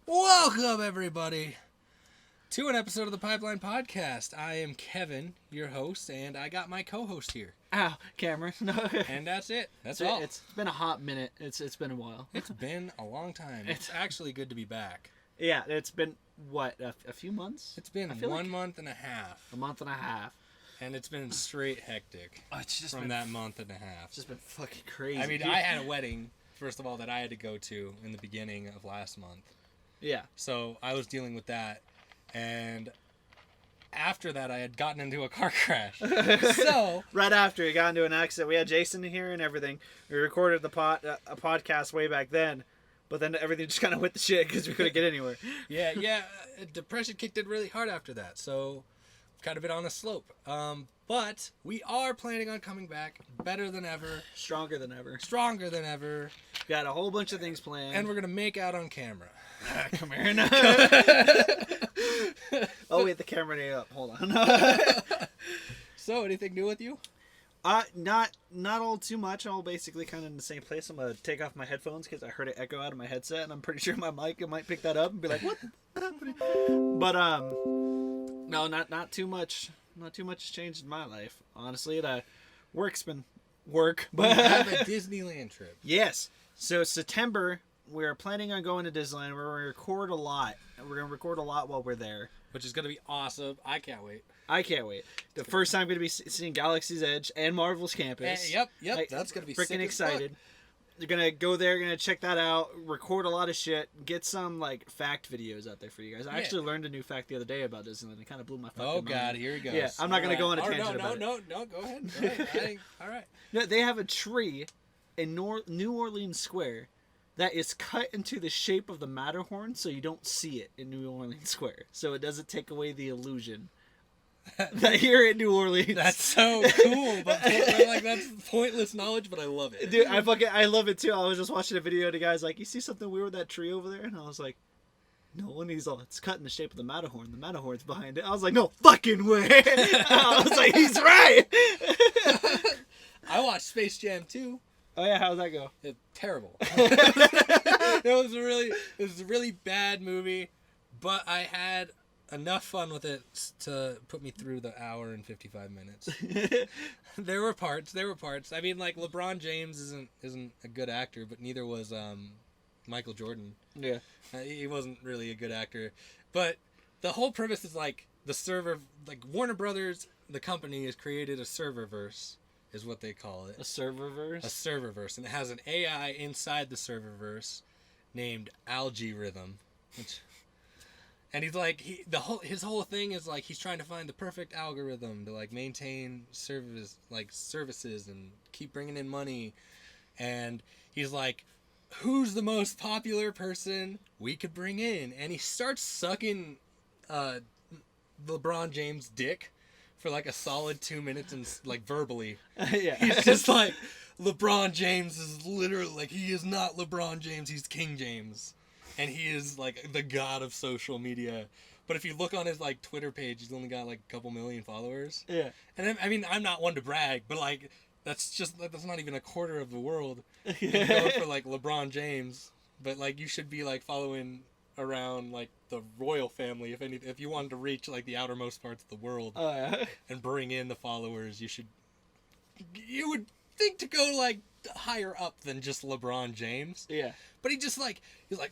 Welcome, everybody, to an episode of the Pipeline Podcast. I am Kevin, your host, and I got my co-host here. Ow, Cameron. And that's it. That's all. It's been a hot minute. It's been a while. It's been a long time. It's actually good to be back. Yeah, it's been, what, a few months? It's been 1 month and a half. A month and a half. And it's been straight hectic It's just from that month and a half. It's just been fucking crazy. I mean, I had a wedding, first of all, that I had to go to in the beginning of last month. Yeah. So I was dealing with that. And after that, I had gotten into a car crash. So right after he got into an accident, we had Jason here and everything. We recorded a podcast way back then, but then everything just kind of went to shit because we couldn't get anywhere. yeah, depression kicked in really hard after that. So kind of been on a slope. But we are planning on coming back better than ever, Stronger than ever. stronger than ever, Got a whole bunch of things planned. and we're gonna make out on camera. Come here now. Oh wait, the camera ain't up. Hold on. So, anything new with you? Not all too much. All basically kind of in the same place. I'm gonna take off my headphones because I heard it echo out of my headset, and I'm pretty sure my mic might pick that up and be like, "What?" But no, not too much. Not too much has changed in my life. Honestly, work's been work. We have a Disneyland trip. Yes. So September, we're planning on going to Disneyland. We're gonna record a lot. We're gonna record a lot while we're there. Which is gonna be awesome. I can't wait. I can't wait. The first time I'm going to be seeing Galaxy's Edge and Marvel's Campus. Yep. That's gonna be freaking sick as excited. fuck. You're going to go there, going to check that out, record a lot of shit, get some like fact videos out there for you guys. I actually learned a new fact the other day about Disneyland. It kind of blew my fucking mind. Oh god, here he goes. Yeah, I'm not going to go on a tangent about it. No, go ahead. All right. No, they have a tree in New Orleans Square that is cut into the shape of the Matterhorn, so you don't see it in New Orleans Square. So it doesn't take away the illusion that you're in New Orleans. That's so cool, but like that's pointless knowledge, but I love it. Dude, I love it too. I was just watching a video of the guy's like, "You see something weird with that tree over there?" And I was like, "No." And he's all, "It's cut in the shape of the Matterhorn. The Matterhorn's behind it." I was like, "No fucking way!" I was like, "He's right." I watched Space Jam 2. Oh yeah, how'd that go? Terrible. It was a really bad movie, but I had enough fun with it to put me through the hour and 55 minutes. There were parts. I mean, like LeBron James isn't a good actor, but neither was Michael Jordan. Yeah. He wasn't really a good actor, but the whole premise is like Warner Brothers, the company, has created a serververse, is what they call it. A serververse? A serververse, and it has an AI inside the serververse named Algorithm, and he's like his whole thing is like he's trying to find the perfect algorithm to like maintain services and keep bringing in money, and he's like, who's the most popular person we could bring in? And he starts sucking LeBron James' dick for like a solid 2 minutes and like verbally. Yeah. He's just like, LeBron James is literally like, he is not LeBron James, he's King James. And he is like the god of social media. But if you look on his like Twitter page, he's only got like a couple million followers. Yeah. And I mean, I'm not one to brag, but like that's not even a quarter of the world. Yeah. Going for like LeBron James, but like you should be like following around like the royal family if you wanted to reach like the outermost parts of the world. Oh yeah. And bring in the followers, you would think to go like higher up than just LeBron James. Yeah. But he's like,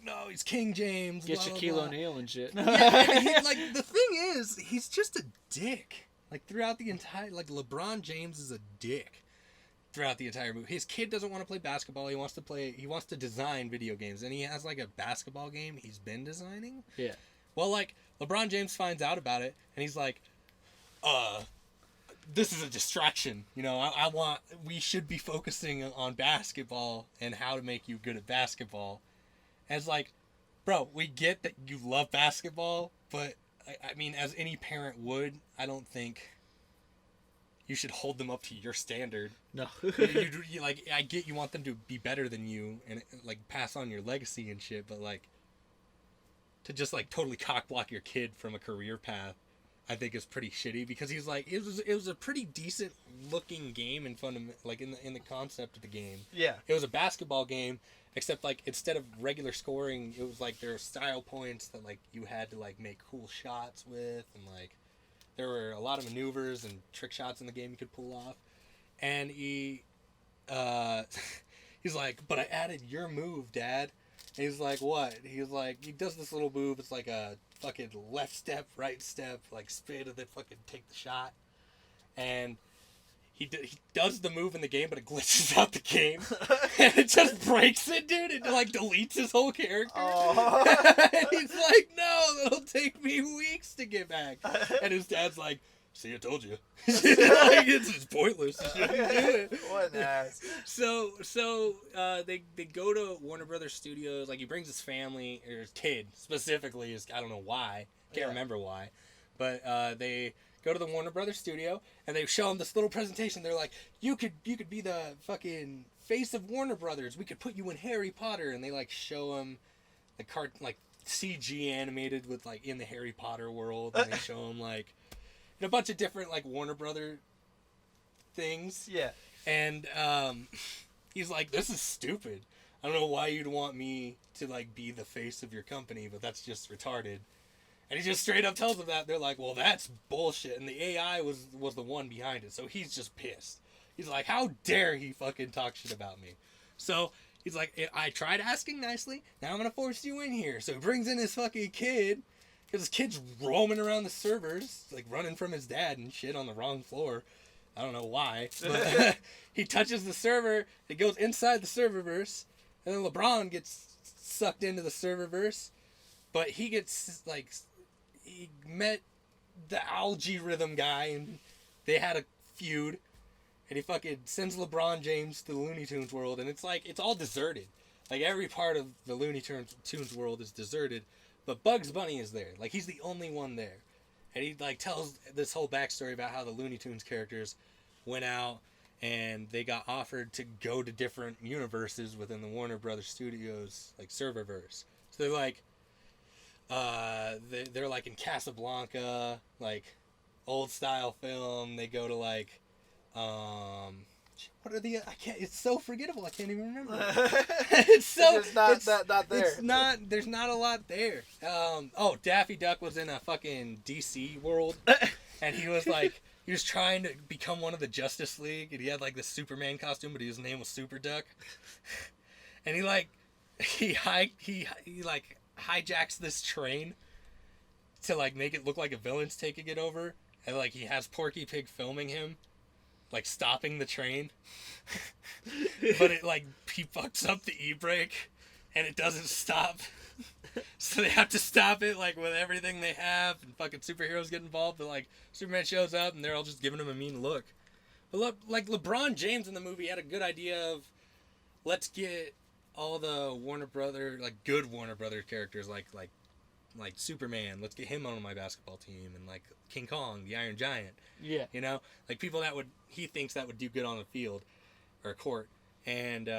no, he's King James. Get blah, Shaquille blah, blah. O'Neal and shit. Yeah, and the thing is, he's just a dick. Like throughout the entire, like LeBron James is a dick throughout the entire movie. His kid doesn't want to play basketball. He wants to design video games, and he has like a basketball game he's been designing. Yeah. Well, like LeBron James finds out about it, and he's like, this is a distraction. You know, we should be focusing on basketball and how to make you good at basketball. And it's like, bro, we get that you love basketball, but I mean, as any parent would, I don't think you should hold them up to your standard. No. you like, I get you want them to be better than you and like pass on your legacy and shit, but like to just like totally cock block your kid from a career path, I think is pretty shitty, because he's like, it was a pretty decent looking game in the concept of the game. Yeah. It was a basketball game, except like instead of regular scoring, it was like there were style points that like you had to like make cool shots with, and like there were a lot of maneuvers and trick shots in the game you could pull off. And he's like, but I added your move, Dad. And he's like, what? He's like, he does this little move. It's like a fucking left step, right step, like spin, and then fucking take the shot. And he does the move in the game, but it glitches out the game. And it just breaks it, dude. It like deletes his whole character. Oh. And he's like, no, it'll take me weeks to get back. And his dad's like, see, I told you. Like, it's pointless. You shouldn't do it. What an ass. So they go to Warner Brothers Studios. Like, he brings his family, or his kid specifically. I don't know why. Can't remember why. But they go to the Warner Brothers studio, and they show him this little presentation. They're like, you could be the fucking face of Warner Brothers. We could put you in Harry Potter. And they like show him the like CG animated with like in the Harry Potter world. And they show him like a bunch of different like Warner Brother things. Yeah. And he's like, this is stupid. I don't know why you'd want me to like be the face of your company, but that's just retarded. And he just straight up tells them that. They're like, well, that's bullshit. And the AI was the one behind it. So he's just pissed. He's like, how dare he fucking talk shit about me? So he's like, I tried asking nicely. Now I'm going to force you in here. So he brings in his fucking kid. Because his kid's roaming around the servers, like running from his dad and shit on the wrong floor. I don't know why. But he touches the server. It goes inside the serververse. And then LeBron gets sucked into the serververse. But he gets, like, he met the Algae Rhythm guy, and they had a feud. And he fucking sends LeBron James to the Looney Tunes world, and it's like, it's all deserted. Like, every part of the Looney Tunes world is deserted, but Bugs Bunny is there. Like, he's the only one there. And he, like, tells this whole backstory about how the Looney Tunes characters went out, and they got offered to go to different universes within the Warner Brothers Studios, like, serververse. So they're like, they're like in Casablanca, like old style film. They go to like, what are the? I can't. It's so forgettable. I can't even remember. It's so. It's not there. It's not. There's not a lot there. Oh, Daffy Duck was in a fucking DC world, and he was like, he was trying to become one of the Justice League, and he had like this Superman costume, but his name was Super Duck, and he like hijacks this train to like make it look like a villain's taking it over, and like he has Porky Pig filming him like stopping the train. But it like he fucks up the e-brake and it doesn't stop, so they have to stop it like with everything they have, and fucking superheroes get involved. But like Superman shows up and they're all just giving him a mean look. But look, like LeBron James in the movie had a good idea of, let's get all the Warner Brother, like good Warner Brothers characters, like Superman. Let's get him on my basketball team, and like King Kong, the Iron Giant. Yeah. You know, like people that he thinks that would do good on the field or court. And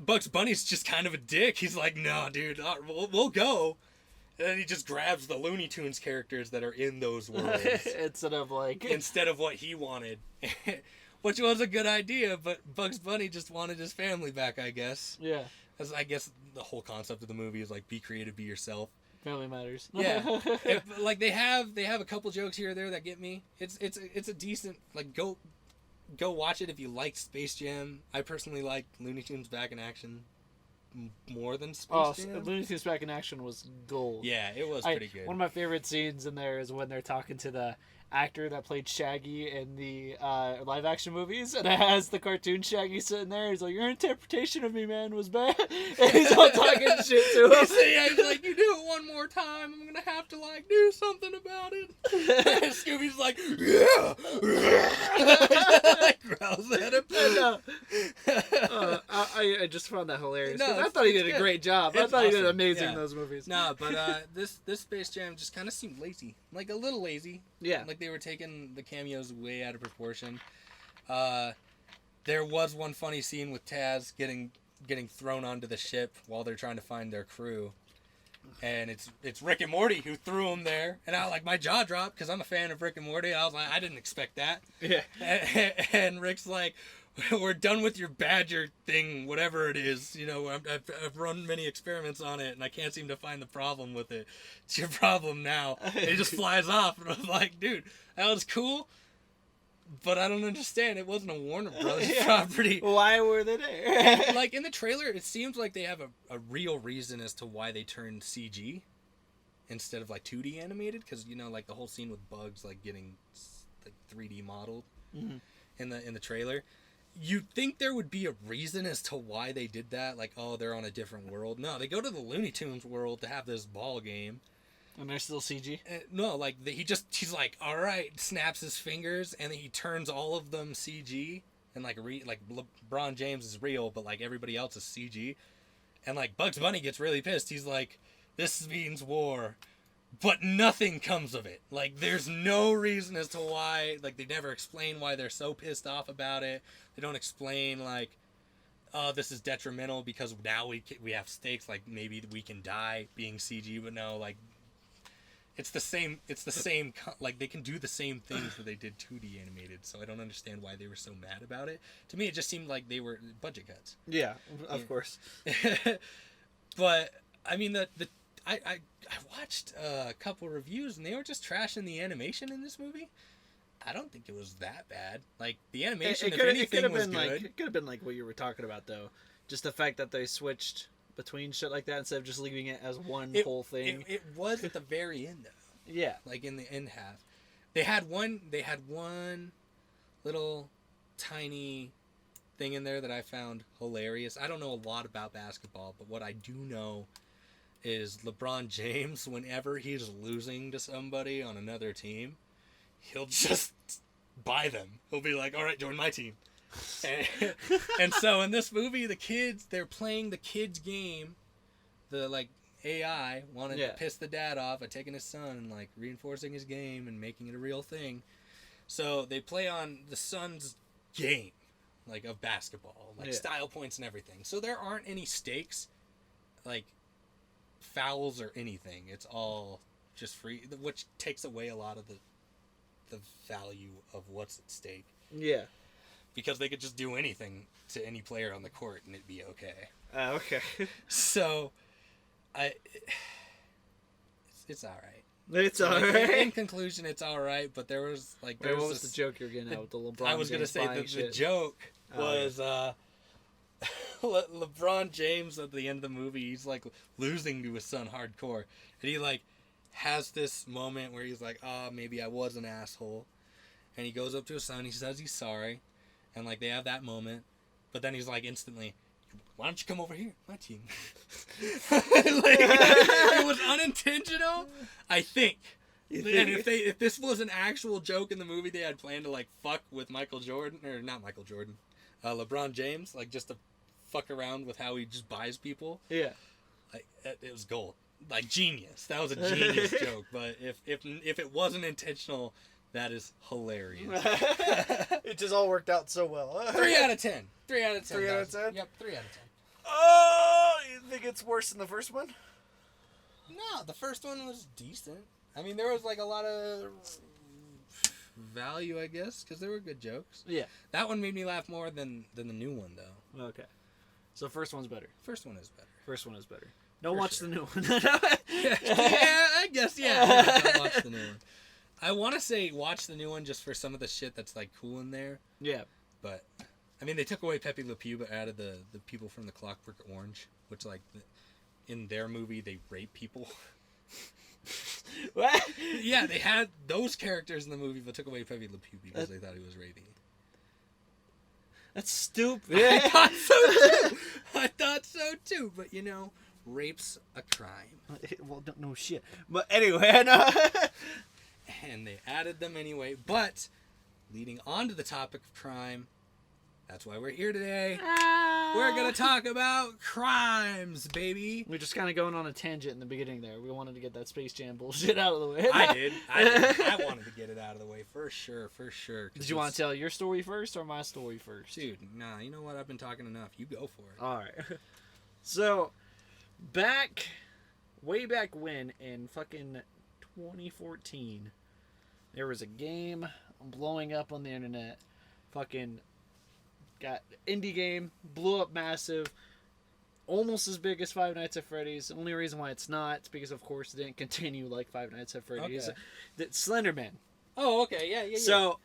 Bugs Bunny's just kind of a dick. He's like, no, dude, we'll go. And then he just grabs the Looney Tunes characters that are in those worlds instead of what he wanted. Which was a good idea, but Bugs Bunny just wanted his family back, I guess. Yeah. As I guess the whole concept of the movie is like, be creative, be yourself. Family matters. Yeah. Like they have a couple jokes here or there that get me. It's a decent, like, go watch it if you like Space Jam. I personally like Looney Tunes Back in Action more than Space Jam. Looney Tunes Back in Action was gold. Yeah, it was pretty good. One of my favorite scenes in there is when they're talking to the actor that played Shaggy in the live action movies, and it has the cartoon Shaggy sitting there. He's like, your interpretation of me, man, was bad. And he's all talking shit to him. He's like, you do it one more time, I'm gonna have to like do something about it. And Scooby's like, yeah. Like growls at him. I just found that hilarious. No, I thought he did a great job. I thought he did awesome. amazing in those movies. No, but this Space Jam just kind of seemed lazy, like a little lazy. Yeah. Like they were taking the cameos way out of proportion. There was one funny scene with Taz getting thrown onto the ship while they're trying to find their crew, and it's Rick and Morty who threw him there, and my jaw dropped because I'm a fan of Rick and Morty. I was like, I didn't expect that. Yeah. And Rick's like, we're done with your badger thing, whatever it is. You know, I've run many experiments on it, and I can't seem to find the problem with it. It's your problem now. And it just flies off, and I'm like, dude, that was cool, but I don't understand. It wasn't a Warner Brothers property. Why were they there? Like, in the trailer, it seems like they have a real reason as to why they turned CG instead of, like, 2D animated, because, you know, like, the whole scene with Bugs, like, getting, like, 3D modeled in the trailer. You'd think there would be a reason as to why they did that, like, oh, they're on a different world. No, they go to the Looney Tunes world to have this ball game. And they're still CG? No, like, he's like, all right, snaps his fingers, and then he turns all of them CG, and, like, LeBron James is real, but, like, everybody else is CG. And, like, Bugs Bunny gets really pissed. He's like, this means war. But nothing comes of it. Like, there's no reason as to why. Like, they never explain why they're so pissed off about it. They don't explain, like, oh, this is detrimental because now we have stakes. Like, maybe we can die being CG, but no, like, it's the same. Like, they can do the same things that they did 2D animated. So I don't understand why they were so mad about it. To me, it just seemed like they were budget cuts. Yeah, of course. But I mean, I watched a couple reviews and they were just trashing the animation in this movie. I don't think it was that bad. Like, the animation, if anything, was good. It could have been like what you were talking about, though. Just the fact that they switched between shit like that instead of just leaving it as one whole thing. It was at the very end, though. Yeah. Like, in the end half. They had one little tiny thing in there that I found hilarious. I don't know a lot about basketball, but what I do know is LeBron James, whenever he's losing to somebody on another team, he'll just buy them. He'll be like, all right, join my team. And so in this movie, they're playing the kids' game. The, like, AI wanted to piss the dad off by taking his son and, like, reinforcing his game and making it a real thing. So they play on the son's game, like, of basketball, like, style points and everything. So there aren't any stakes, like, fouls or anything. It's all just free, which takes away a lot of the value of what's at stake. Yeah. Because they could just do anything to any player on the court and it'd be okay. Okay. So, it's all right. It's all right. In conclusion, it's all right. But there was like, what was the joke you're getting at with the LeBron? I was gonna say the joke was LeBron James at the end of the movie. He's like losing to his son hardcore, and he like has this moment where he's like, "Oh, maybe I was an asshole," and he goes up to his son. He says he's sorry, and like they have that moment, but then he's like instantly, why don't you come over here, my team? Like, it was unintentional, I think. And if this was an actual joke in the movie, they had planned to like fuck with Michael Jordan, or not Michael Jordan, LeBron James, like just to fuck around with how he just buys people. Yeah, like it was gold, like genius. That was a genius joke. But if it wasn't intentional, that is hilarious. It just all worked out so well. 3 out of 10. 3 out of 10. 3 out of 10? Yep, 3 out of 10. Oh, you think it's worse than the first one? No, the first one was decent. I mean, there was like a lot of value, I guess, because there were good jokes. Yeah. That one made me laugh more than the new one, though. Okay. So first one's better. First one is better. Don't watch the new one. Yeah, I guess, yeah. Don't watch the new one. I want to say watch the new one just for some of the shit that's like cool in there. Yeah. But, I mean, they took away Pepe Le Pew, but added the people from the Clockwork Orange, which, like, in their movie, they rape people. What? Yeah, they had those characters in the movie, but took away Pepe Le Pew because they thought he was raping. That's stupid. I thought so too. But you know, rape's a crime. Well, no shit. But anyway, no. And they added them anyway. But leading on to the topic of crime, that's why we're here today. We're gonna talk about crimes, baby. We're just kind of going on a tangent in the beginning there. We wanted to get that Space Jam bullshit out of the way. I did. I wanted to get it out of the way for sure. Did you want to tell your story first or my story first? Dude, nah. You know what? I've been talking enough. You go for it. All right. So, way back when, in fucking 2014, there was a game blowing up on the internet. Fucking got indie game, blew up massive, almost as big as Five Nights at Freddy's. The only reason why it's not is because, of course, it didn't continue like Five Nights at Freddy's. Okay. Slenderman. Oh, okay, yeah. So,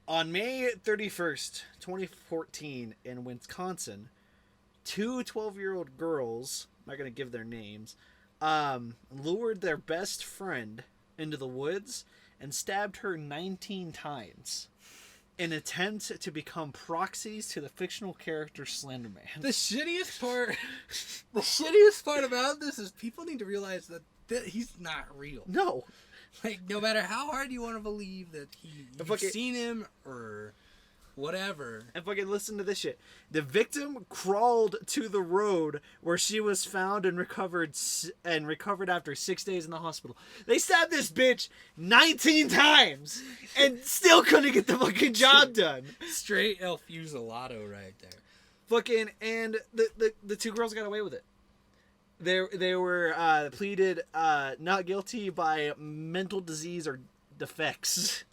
on May 31st, 2014, in Wisconsin, two 12-year-old girls, I'm not going to give their names, lured their best friend into the woods and stabbed her 19 times in an attempt to become proxies to the fictional character Slenderman. The shittiest part about this is people need to realize that he's not real. No. Like, no matter how hard you want to believe that you've seen him or whatever. And fucking listen to this shit. The victim crawled to the road where she was found and recovered after 6 days in the hospital. They stabbed this bitch 19 times and still couldn't get the fucking job done. Straight El Fuselato right there. Fucking, and the two girls got away with it. They were pleaded not guilty by mental disease or defects.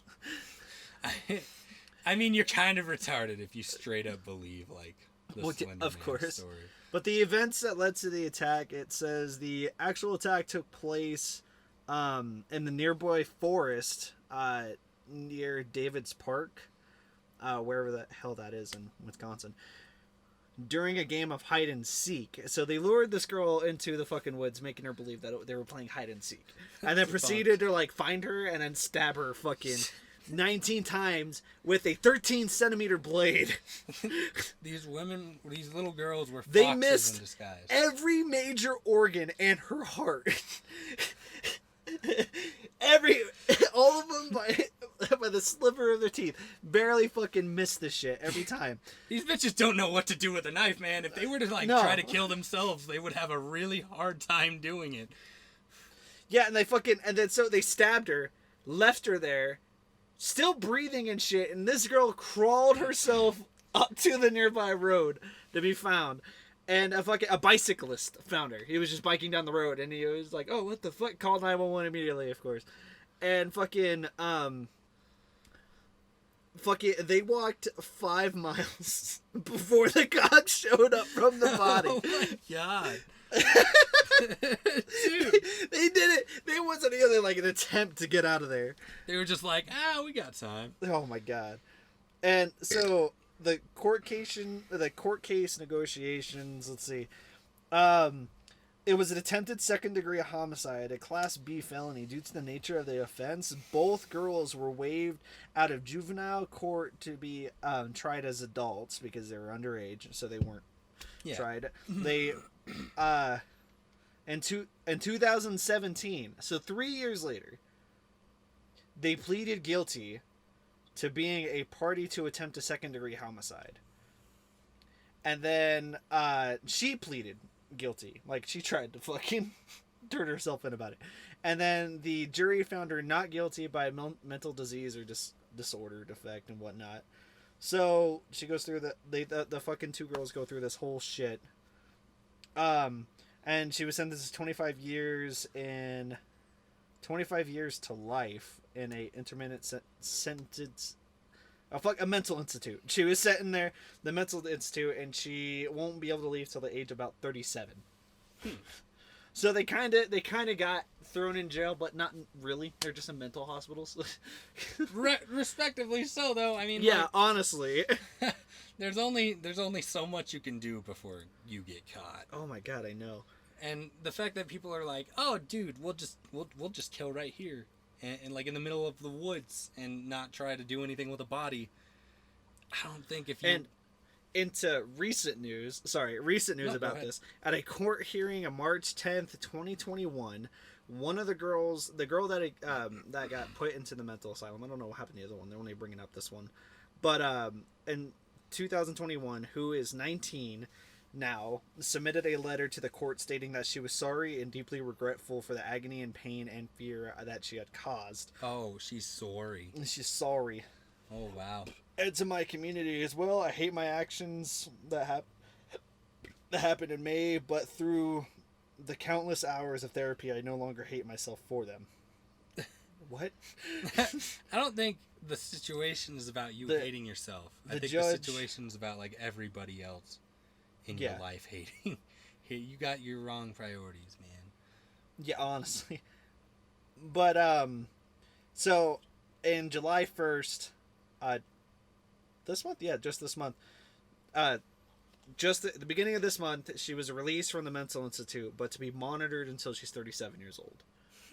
I mean, you're kind of retarded if you straight up believe, like, the Slender of Man course. story. But the events that led to the attack, it says the actual attack took place in the nearby forest near David's Park, wherever the hell that is in Wisconsin, during a game of hide and seek. So they lured this girl into the fucking woods, making her believe that they were playing hide and seek, and then proceeded to like find her and then stab her fucking 19 times with a 13-centimeter blade. These little girls were foxes They missed in disguise. every major organ and her heart. All of them by the sliver of their teeth. Barely fucking missed this shit every time. These bitches don't know what to do with a knife, man. If they were to try to kill themselves, they would have a really hard time doing it. Yeah, and then so they stabbed her, left her there, still breathing and shit, and this girl crawled herself up to the nearby road to be found. And a bicyclist found her. He was just biking down the road, and he was like, "Oh, what the fuck?" Called 911 immediately, of course. And they walked 5 miles before the cops showed up from the body. Oh my god. Dude. They did it. There wasn't even like an attempt to get out of there. They were just like, we got time. Oh my god. And so the court case negotiations, let's see. It was an attempted second-degree homicide, a Class B felony. Due to the nature of the offense, both girls were waived out of juvenile court to be tried as adults because they were underage, so they weren't tried. They, in 2017, so 3 years later, they pleaded guilty to being a party to attempt a second-degree homicide. And then she pleaded guilty. Like, she tried to fucking turn herself in about it. And then the jury found her not guilty by mental disease or disorder, defect, and whatnot. So she goes through the fucking two girls go through this whole shit. And she was sentenced to 25 years to life in a intermittent sentence. A mental institute. She was set in there, the mental institute, and she won't be able to leave till the age of about 37. So they kind of got thrown in jail, but not really. They're just in mental hospitals. Respectively so, though. I mean, yeah, honestly. there's only so much you can do before you get caught. Oh my god, I know. And the fact that people are like, "Oh, dude, we'll just kill right here." And like in the middle of the woods and not try to do anything with a body. I don't think if you... And into recent news about this. At a court hearing on March 10th, 2021, one of the girl that got put into the mental asylum, I don't know what happened to the other one, they're only bringing up this one, but in 2021, who is 19 now, submitted a letter to the court stating that she was sorry and deeply regretful for the agony and pain and fear that she had caused. Oh, she's sorry. She's sorry. Oh, wow. And to my community as well, I hate my actions that happened in May, but through the countless hours of therapy, I no longer hate myself for them. What? I don't think the situation is about you The- hating yourself. I the think judge- the situation is about like everybody else in Yeah. your life hating. Hey, you got your wrong priorities, man. Yeah, honestly. But so in July 1st, this month, yeah, just this month, just at the beginning of this month, she was released from the mental institute, but to be monitored until she's 37 years old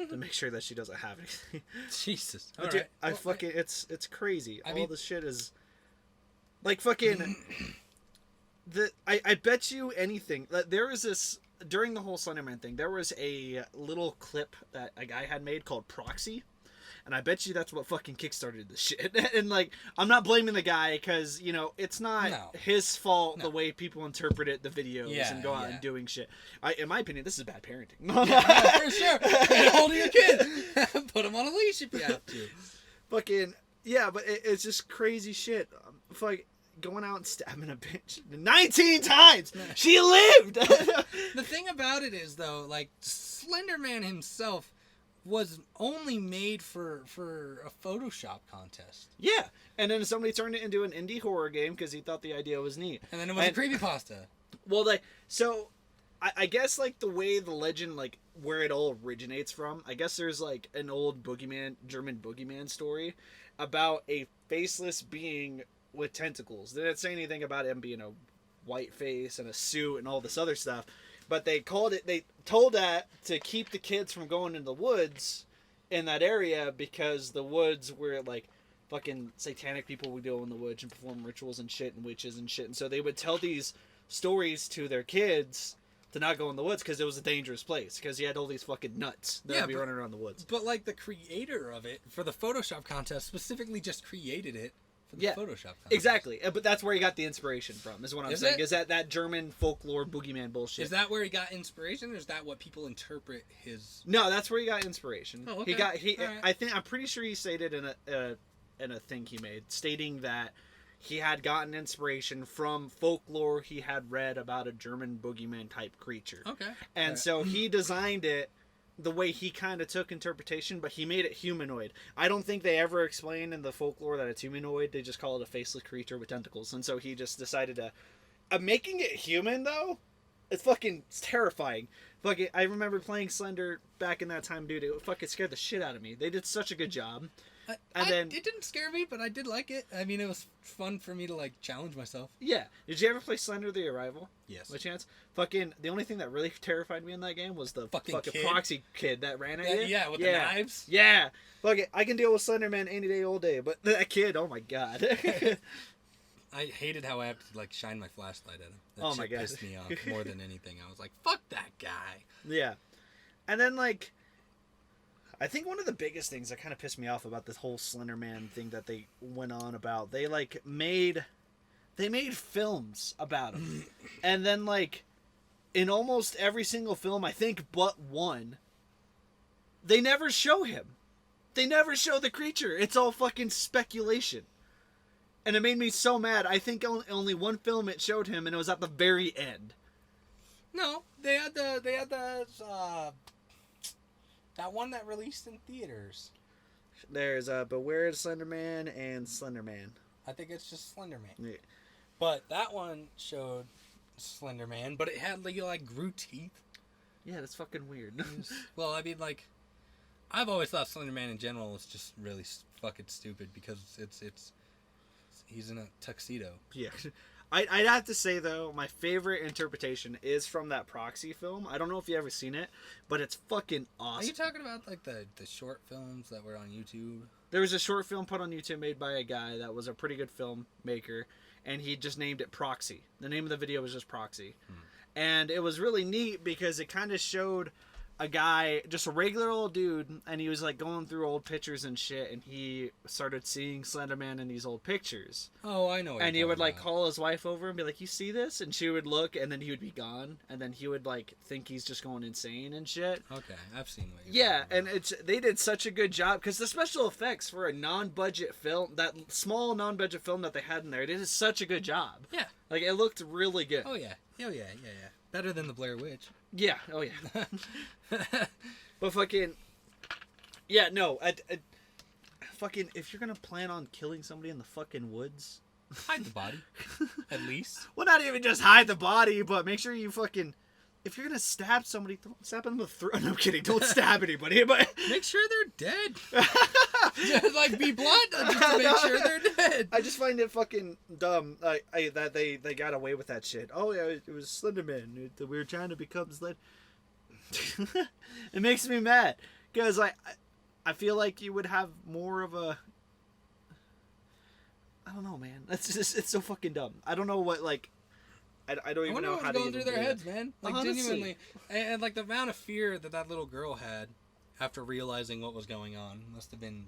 to make sure that she doesn't have anything. Jesus. But All dude, right. I Well, fucking it's crazy. I All mean- this shit is like fucking. I bet you anything that there was this during the whole Slenderman thing. There was a little clip that a guy had made called Proxy, and I bet you that's what fucking kickstarted this shit. And like, I'm not blaming the guy because it's not No. his fault No. the way people interpreted the videos Yeah, and go out yeah. and doing shit. In my opinion, this is bad parenting. yeah, for sure. Get a hold of your kid. Put him on a leash if you have to. Fucking yeah, but it's just crazy shit. Like going out and stabbing a bitch 19 times. She lived. The thing about it is, though, like Slenderman himself was only made for a Photoshop contest, Yeah, and then somebody turned it into an indie horror game because he thought the idea was neat. and then it was And- a creepypasta. Well, I guess like the way the legend, like where it all originates from, I guess there's like an old German boogeyman story about a faceless being with tentacles. They didn't say anything about him being a white face and a suit and all this other stuff, but they told that to keep the kids from going in the woods in that area because the woods were like fucking satanic people would go in the woods and perform rituals and shit and witches and shit, and so they would tell these stories to their kids to not go in the woods because it was a dangerous place because you had all these fucking nuts that Yeah, would be but- running around the woods. But like the creator of it for the Photoshop contest specifically just created it for the Yeah, Photoshop contest. Exactly, but that's where he got the inspiration from. Is what I'm Is saying. it? Is that German folklore boogeyman bullshit? Is that where he got inspiration, or is that what people interpret his? No, that's where he got inspiration. Oh, okay. He All right. I'm pretty sure he stated in a thing he made stating that he had gotten inspiration from folklore he had read about a German boogeyman type creature. Okay. And Alright. so he designed it the way he kind of took interpretation, but he made it humanoid. I don't think they ever explain in the folklore that it's humanoid. They just call it a faceless creature with tentacles. And so he just decided to... making it human, though, it's terrifying. Fucking, I remember playing Slender back in that time, dude. It fucking scared the shit out of me. They did such a good job. Then- it didn't scare me, but I did like it. I mean, it was fun for me to like challenge myself. Yeah. Did you ever play Slender the Arrival? Yes. By chance? Fucking, the only thing that really terrified me in that game was the Fucking kid. proxy kid that ran at you. Yeah, with the knives. Yeah. Fuck it. I can deal with Slenderman any day, all day. But that kid, oh my god. I hated how I had to like shine my flashlight at him. That Oh shit my God. pissed me off more than anything. I was like, "Fuck that guy." Yeah. And then, like, I think one of the biggest things that kind of pissed me off about this whole Slenderman thing that they went on about, they made films about him. And then, like, in almost every single film, I think but one, they never show him. They never show the creature. It's all fucking speculation. And it made me so mad. I think only one film it showed him, and it was at the very end. No, they had the that one that released in theaters. There's Beware the Slenderman and Slenderman. I think it's just Slenderman. Yeah. But that one showed Slenderman, but it had like grew teeth. Yeah, that's fucking weird. Well, I mean, like, I've always thought Slenderman in general is just really fucking stupid because he's in a tuxedo. Yeah. I'd have to say, though, my favorite interpretation is from that Proxy film. I don't know if you ever seen it, but it's fucking Are you awesome. talking about like the short films that were on YouTube? There was a short film put on YouTube made by a guy that was a pretty good filmmaker, and he just named it Proxy. The name of the video was just Proxy. And it was really neat because it kind of showed a guy, just a regular old dude, and he was like going through old pictures and shit, and he started seeing Slenderman in these old pictures. Oh, I know. What And he you're would talking like about. call his wife over and be like, "You see this?" And she would look, and then he would be gone, and then he would like think he's just going insane and shit. Okay, I've seen what you're Yeah, talking and they did such a good job because the special effects for a non-budget film, that small non-budget film that they had in there, they did such a good job. Yeah. Like it looked really good. Oh yeah. Yeah. Better than the Blair Witch. Yeah. Oh yeah. But fucking, Yeah, no. Fucking, if you're gonna plan on killing somebody in the fucking woods, Hide the body, at least. well, not even just hide the body, but make sure you fucking. If you're gonna stab somebody, don't stab them in the throat. No, I'm kidding. Don't stab anybody. But Make sure they're dead. Just like be blunt, just to make sure they're dead. I just find it fucking dumb that they got away with that shit. Oh yeah, it was Slenderman. We were trying to become Slend. It makes me mad because I feel like you would have more of a. I don't know, man. It's so fucking dumb. I don't know what like. I don't I even wonder know what's how to going even through their do heads, that. man. Like Honestly. genuinely, and like the amount of fear that little girl had after realizing what was going on must have been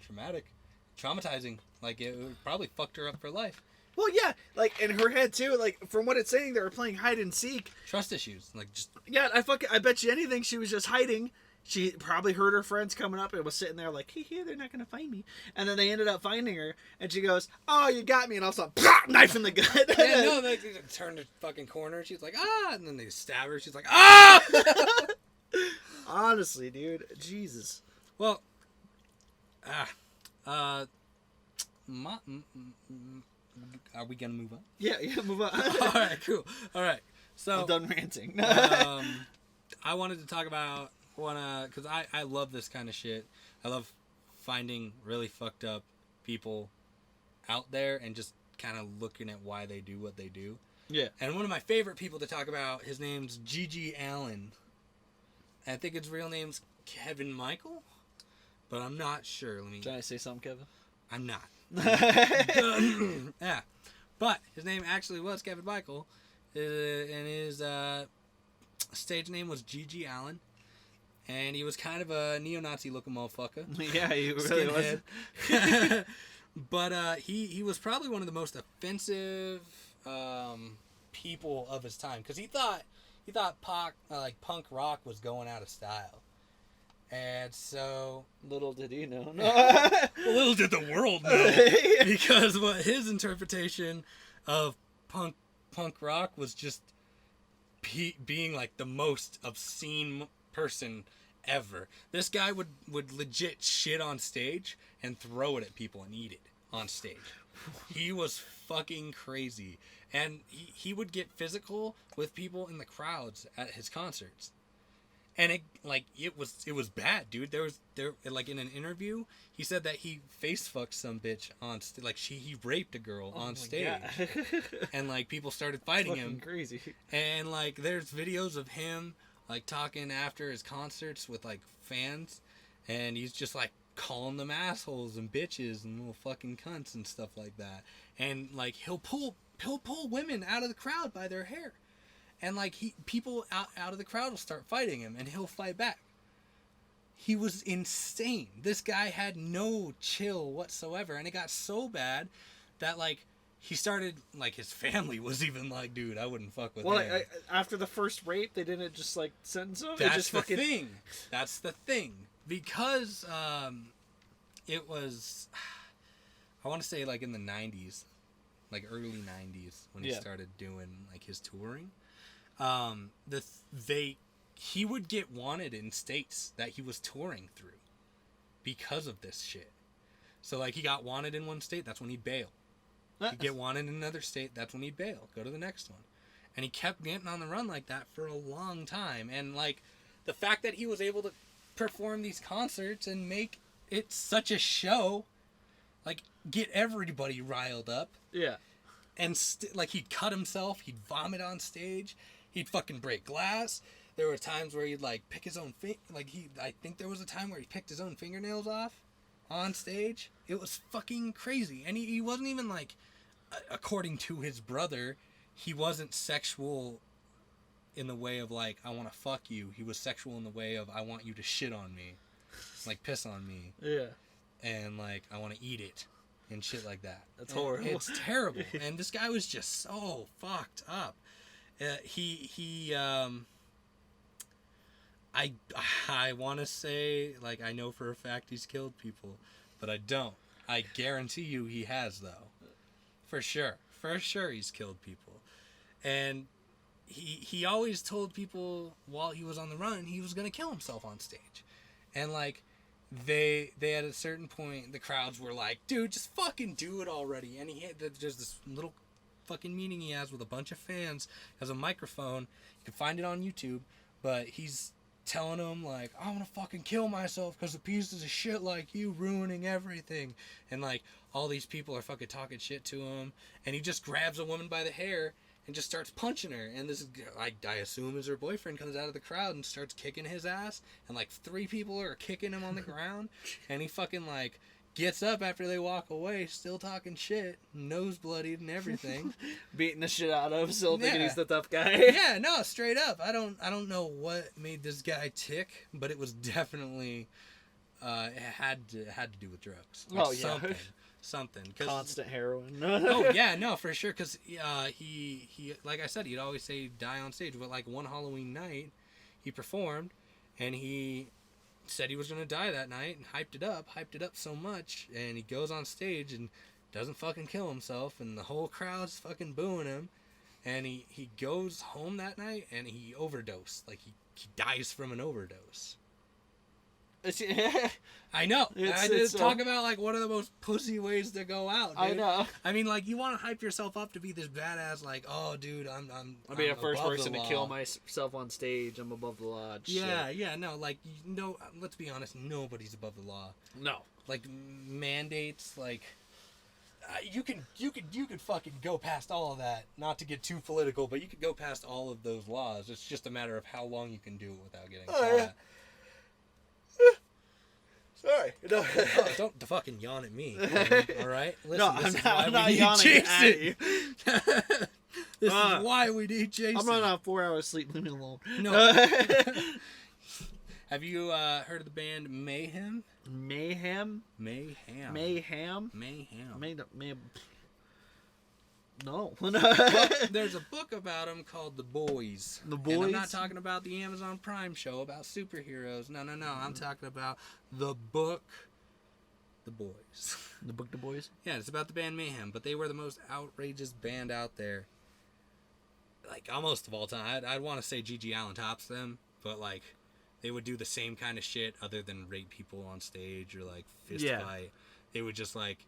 traumatizing. Like it probably fucked her up for life. Well, yeah, like in her head too. Like from what it's saying, they were playing hide and seek. Trust issues, like just Yeah, I bet you anything she was just hiding. She probably heard her friends coming up and was sitting there like, hee, they're not going to find me. And then they ended up finding her, and she goes, oh, you got me. And all of a sudden, knife in the gut. yeah, no, they turned the fucking corner. She's like, ah, and then they stab her. She's like, ah. Honestly, dude. Jesus. Well, are we gonna move on? Yeah, move on. All right, cool. All right, so I'm done ranting. I wanted to talk about because I love this kind of shit. I love finding really fucked up people out there and just kind of looking at why they do what they do. Yeah. And one of my favorite people to talk about, his name's G.G. Allen. I think his real name's Kevin Michael, but I'm not sure. Trying to say something, Kevin? I'm not. Yeah, but his name actually was Kevin Michael, and his stage name was G.G. Allen, and he was kind of a neo-Nazi looking motherfucker. Yeah, he really was. Skinhead. But he was probably one of the most offensive people of his time because he thought punk rock was going out of style. And so, Little did he know. little did the world know, because what his interpretation of punk rock was just being like the most obscene person ever. This guy would legit shit on stage and throw it at people and eat it on stage. He was fucking crazy, and he would get physical with people in the crowds at his concerts. And it was bad, dude. There like in an interview, he said that he face fucked some bitch on he raped a girl on stage, and like people started fighting him. Crazy. And like there's videos of him like talking after his concerts with like fans, and he's just like calling them assholes and bitches and little fucking cunts and stuff like that. And like he'll pull women out of the crowd by their hair. And like people out of the crowd will start fighting him, and he'll fight back. He was insane. This guy had no chill whatsoever, and it got so bad that like he started like his family was even like, dude, I wouldn't fuck with him. Well, after the first rape, they didn't just like sentence him. That's the thing. That's the thing. Because it was, I want to say like in the 90s, like early 90s when he started doing like his touring. He would get wanted in states that he was touring through because of this shit. So like he got wanted in one state, that's when he'd bail. He'd get wanted in another state, that's when he'd bail, go to the next one. And he kept getting on the run like that for a long time. And like the fact that he was able to perform these concerts and make it such a show, like get everybody riled up. Yeah. And like he'd cut himself, he'd vomit on stage, he'd fucking break glass. There were times where he'd like pick his own I think there was a time where he picked his own fingernails off on stage. It was fucking crazy. And he wasn't even like, according to his brother, he wasn't sexual in the way of like, I want to fuck you. He was sexual in the way of, I want you to shit on me, like piss on me. Yeah. And like, I want to eat it. And shit like that. That's horrible. It's terrible. And this guy was just so fucked up. I want to say, like, I know for a fact he's killed people, but I don't. I guarantee you he has, though. For sure. For sure he's killed people. And he always told people while he was on the run he was going to kill himself on stage. And, like, they at a certain point, the crowds were like, dude, just fucking do it already. And there's this little fucking meeting he has with a bunch of fans, has a microphone. You can find it on YouTube, but he's telling them like, I want to fucking kill myself because of pieces of shit like you ruining everything. And like all these people are fucking talking shit to him, and he just grabs a woman by the hair and just starts punching her. And this, I assume, is her boyfriend, comes out of the crowd and starts kicking his ass. And like 3 people are kicking him on the ground, and he fucking like gets up after they walk away, still talking shit, nose bloodied and everything. Beating the shit out of him, still thinking Yeah. he's the tough guy. Yeah, no, straight up. I don't know what made this guy tick, but it was definitely it had to do with drugs. Like Oh, yeah. something. Constant heroin. Oh yeah, no, for sure. Because he like I said, he'd always say die on stage. But like one Halloween night, he performed, and he said he was gonna die that night, and hyped it up so much, and he goes on stage and doesn't fucking kill himself, and the whole crowd's fucking booing him, and he goes home that night and he overdosed. Like he dies from an overdose. I know. I just talk about like one of the most pussy ways to go out, dude. I know. I mean, like, you want to hype yourself up to be this badass, like, oh, dude, I'm I'll be the first above person the to law. kill myself on stage. I'm above the law. Yeah, yeah, no, like, no, let's be honest, nobody's above the law. No. Like, mandates, like, you could fucking go past all of that. Not to get too political, but you could go past all of those laws. It's just a matter of how long you can do it without getting caught. yeah. Sorry. No. Oh, don't fucking yawn at me. All right? Listen, No, this I'm is not, why I'm we not need yawning Jason. at you. This is why we need Jason. I'm running on 4 hours sleep. Leave me alone. No. Have you heard of the band Mayhem? Mayhem? Mayhem. Mayhem? Mayhem. No. Well, there's a book about them called The Boys. The And I'm not Boys? talking about the Amazon Prime show about superheroes. No. I'm talking about the book The Boys. The book, The Boys? Yeah, it's about the band Mayhem, but they were the most outrageous band out there. Like, almost of all time. I'd want to say G.G. Allen tops them, but, like, they would do the same kind of shit other than rape people on stage or, like, fist fight. They would just, like,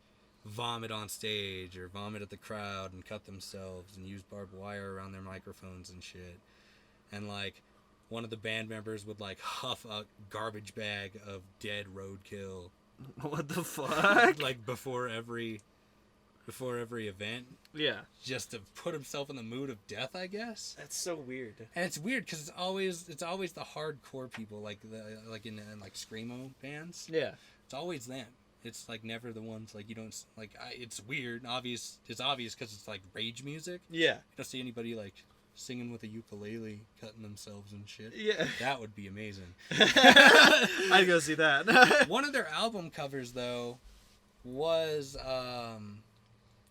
vomit on stage or vomit at the crowd and cut themselves and use barbed wire around their microphones and shit. And, like, one of the band members would, like, huff a garbage bag of dead roadkill. What the fuck? Like, before every event, Yeah. just to put himself in the mood of death, I guess. That's so weird. And it's weird because it's always the hardcore people, like in like screamo bands. Yeah. It's always them. It's like never the ones like you don't like. It's weird. And obvious. It's obvious because it's like rage music. Yeah. You don't see anybody like singing with a ukulele, cutting themselves and shit. Yeah. That would be amazing. I'd go see that. One of their album covers though was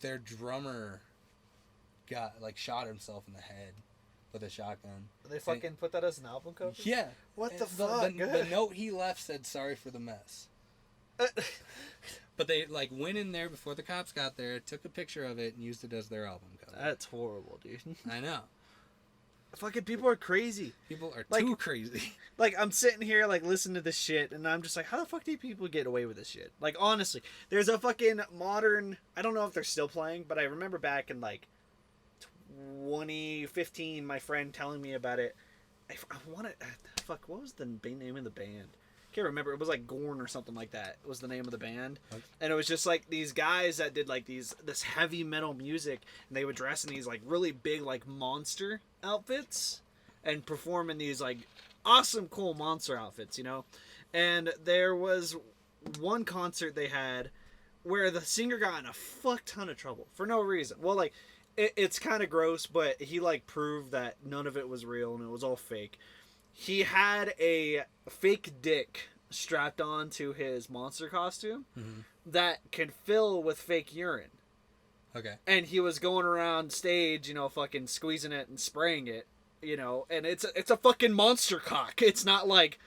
their drummer got like shot himself in the head with a shotgun. They fucking put that as an album cover? Yeah. What And the fuck? The note he left said sorry for the mess. But they like went in there before the cops got there, took a picture of it, and used it as their album cover. That's horrible, dude. I know. Fucking people are crazy. People are Like- too crazy. Like, I'm sitting here, like, listening to this shit, and I'm just like, how the fuck do people get away with this shit? Like, honestly, there's a fucking modern... I don't know if they're still playing, but I remember back in, like, 2015, my friend telling me about it. I want to... Fuck, what was the name of the band? Can't remember. It was, like, Gorn or something like that. It was the name of the band. Okay. And it was just, like, these guys that did, like, this heavy metal music, and they would dress in these, like, really big, like, monster outfits and perform in these, like, awesome, cool monster outfits, you know? And there was one concert they had where the singer got in a fuck ton of trouble for no reason. Well, like, it's kind of gross, but he, like, proved that none of it was real and it was all fake. He had a fake dick strapped on to his monster costume that could fill with fake urine. Okay. And he was going around stage, you know, fucking squeezing it and spraying it, you know, and it's a fucking monster cock. It's not like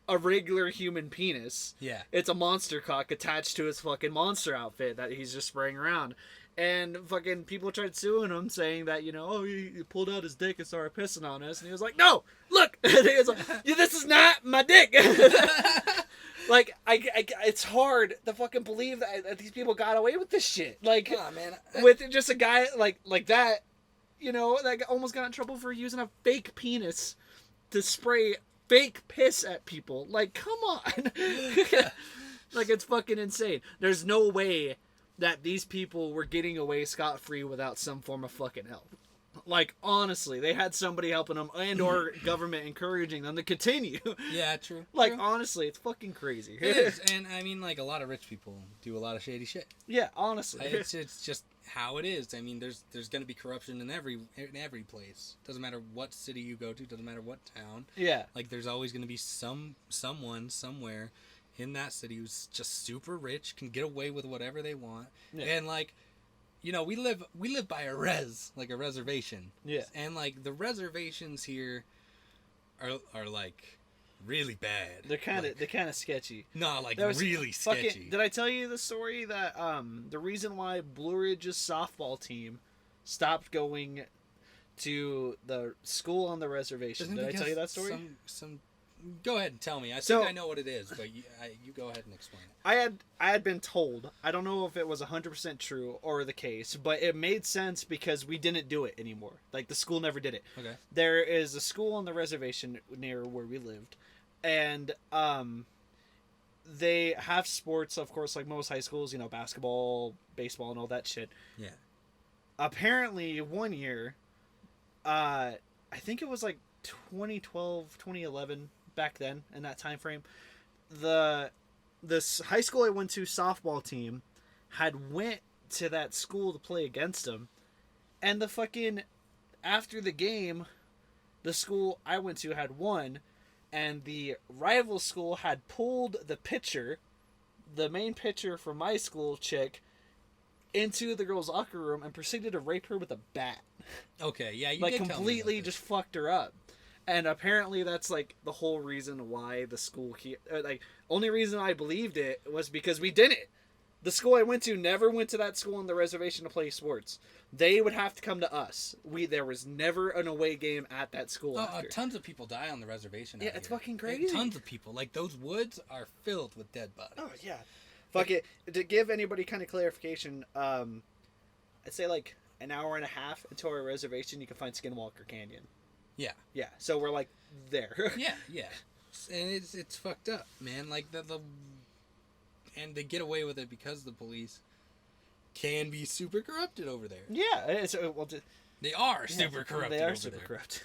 a regular human penis. Yeah. It's a monster cock attached to his fucking monster outfit that he's just spraying around. And fucking people tried suing him, saying that, you know, oh, he pulled out his dick and started pissing on us. And he was like, no, look. And he was like, yeah, this is not my dick. Like, I hard to fucking believe that these people got away with this shit. Like, Nah, man. with just a guy like that, you know, that almost got in trouble for using a fake penis to spray fake piss at people. Like, come on. Like, it's fucking insane. There's no way that these people were getting away scot-free without some form of fucking help. Like, honestly, they had somebody helping them and or government encouraging them to continue. Yeah, true. Like, True. honestly, it's fucking crazy. It is, and I mean, like, a lot of rich people do a lot of shady shit. Yeah, honestly. It's just how it is. I mean, there's gonna be corruption in every place. Doesn't matter what city you go to. Doesn't matter what town. Yeah. Like, there's always gonna be someone somewhere in that city who's just super rich, can get away with whatever they want, Yeah. and like, you know, we live by a reservation. Yeah. And like the reservations here are like really bad. They're kind Like, of sketchy. no, like There was really fucking- sketchy. Did I tell you the story that the reason why Blue Ridge's softball team stopped going to the school on the reservation? Isn't Did I because tell you that story? Some go ahead and tell me. I So- think I know what it is, but you go ahead and explain it. I had been told. I don't know if it was 100% true or the case, but it made sense because we didn't do it anymore. Like, the school never did it. Okay. There is a school on the reservation near where we lived, and they have sports, of course, like most high schools, you know, basketball, baseball, and all that shit. Yeah. Apparently, one year, I think it was like 2012, 2011, back then, in that time frame, this high school I went to softball team had went to that school to play against them, and the fucking after the game, the school I went to had won, and the rival school had pulled the pitcher, the main pitcher from my school chick, into the girl's locker room and proceeded to rape her with a bat. Okay. Yeah. You Like, did tell me about completely this. just fucked her up. And apparently that's like the whole reason why the school only reason I believed it was because we didn't. The school I went to never went to that school on the reservation to play sports. They would have to come to us. There was never an away game at that school. After. Tons of people die on the reservation. Yeah, out it's here. fucking crazy. Tons of people. Like, those woods are filled with dead bodies. Oh yeah. Fuck it. To give anybody kind of clarification, I'd say like an hour and a half into our reservation, you can find Skinwalker Canyon. Yeah. Yeah. So we're like there. Yeah, yeah, and it's fucked up, man. Like and they get away with it because the police can be super corrupted over there. Yeah. They are super corrupted. They are over super there. corrupt.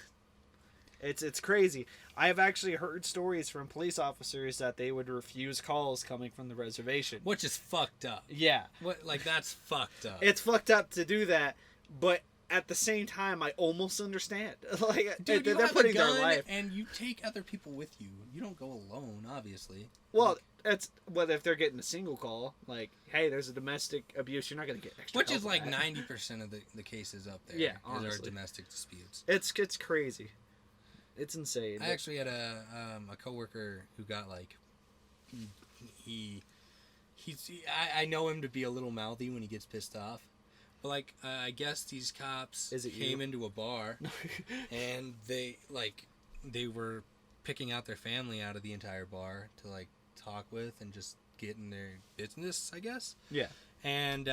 It's crazy. I have actually heard stories from police officers that they would refuse calls coming from the reservation. Which is fucked up. Yeah. What, like, that's fucked up. It's fucked up to do that, but at the same time, I almost understand. Like, Dude, you they're have putting a gun their life. and you take other people with you. You don't go alone, obviously. Well, it's whether if they're getting a single call, like, hey, there's a domestic abuse, you're not gonna get extra. Which help is for like that. 90% of the cases up there. Yeah, are honestly. domestic disputes. It's crazy. It's insane. I actually had a coworker who got like I know him to be a little mouthy when he gets pissed off, but like I guess these cops Is it came you? into a bar and they were picking out their family out of the entire bar to like talk with and just get in their business, I guess. Yeah. And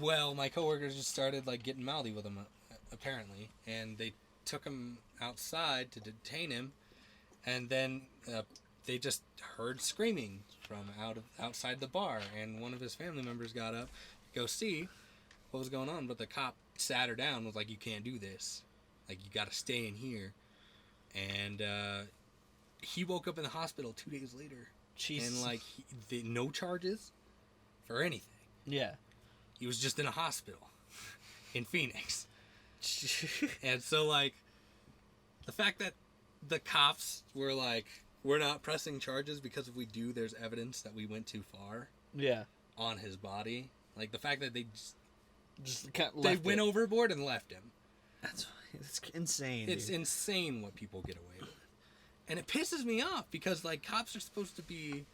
well, my coworkers just started like getting mouthy with him, apparently, and they took him outside to detain him, and then they just heard screaming from outside the bar, and one of his family members got up to go see what was going on, but the cop sat her down, was like, "You can't do this, like you got to stay in here," and he woke up in the hospital 2 days later. Jesus. And like no charges for anything. Yeah. He was just in a hospital in Phoenix. And so like the fact that the cops were like, we're not pressing charges because if we do, there's evidence that we went too far Yeah. on his body. Like the fact that they They went overboard and left him. That's insane. It's dude. insane what people get away with. And it pisses me off because like cops are supposed to be